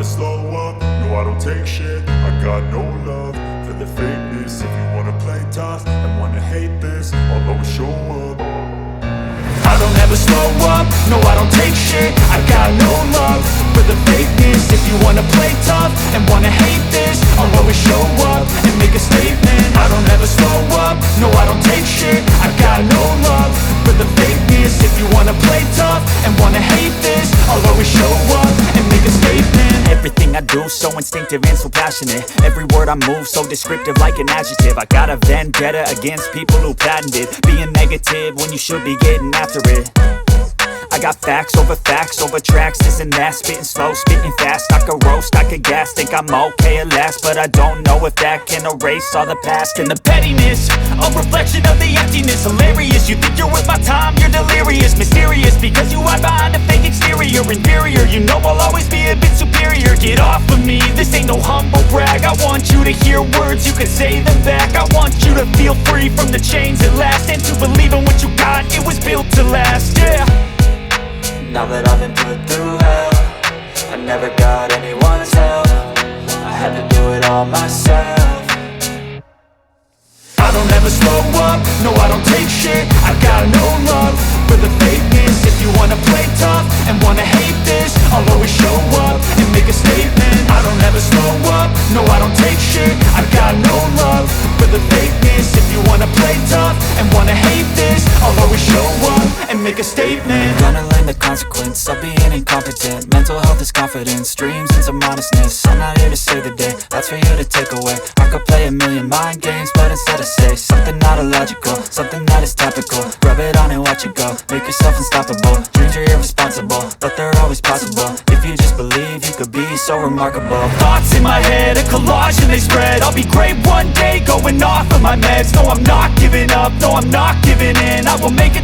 slow up, no I don't take shit. I got no love for the fakeness. If you wanna play tough and wanna hate this, I'll always show up. I don't ever slow up, no I don't take shit. I got no love for the fakeness. If you wanna play tough and wanna hate this, I'll always show up and make a statement. I don't ever slow up, no I don't take shit. I got no love for the fakeness. If you wanna play tough and wanna hate this, I'll always show up and make a statement. Everything I do so instinctive and so passionate. Every word I move so descriptive like an adjective. I got a vendetta against people who patented being negative when you should be getting after it. I got facts over tracks, this and that. Spitting slow, spitting fast, I could roast, I could gas. Think I'm okay at last, but I don't know if that can erase all the past. And the pettiness, a reflection of the emptiness. Hilarious, you think you're worth my time, you're delirious. Mysterious, because you hide behind a fake exterior. Inferior, you know I'll always be a bit superior. Get off of me, this ain't no humble brag. I want you to hear words, you can say them back. I want you to feel free from the chains at last, and to believe in what you got, it was built to last, yeah. Now that I've been put through hell, I never got anyone's help. I had to do it all myself. I don't ever slow up, no I don't take shit. I got no love for the fakeness. If you wanna play tough and wanna hate this, I'll always show up and make a statement. I don't ever slow up, no I don't take shit. I got no love for the fakeness. If you wanna play tough and wanna hate this, I'll always show up and make a statement. Gonna learn the consequence of being incompetent. Mental health is confidence, dreams and some honestness. I'm not here to save the day, that's for you to take away. I could play a million mind games, but instead I say something not illogical, something that is topical. Rub it on and watch it go, make yourself unstoppable. Dreams are irresponsible, but they're always possible. If you just believe, you could be so remarkable. Thoughts in my head, a collage and they spread. I'll be great one day, going off of my meds. No, I'm not giving up, no, I'm not giving in. I will make it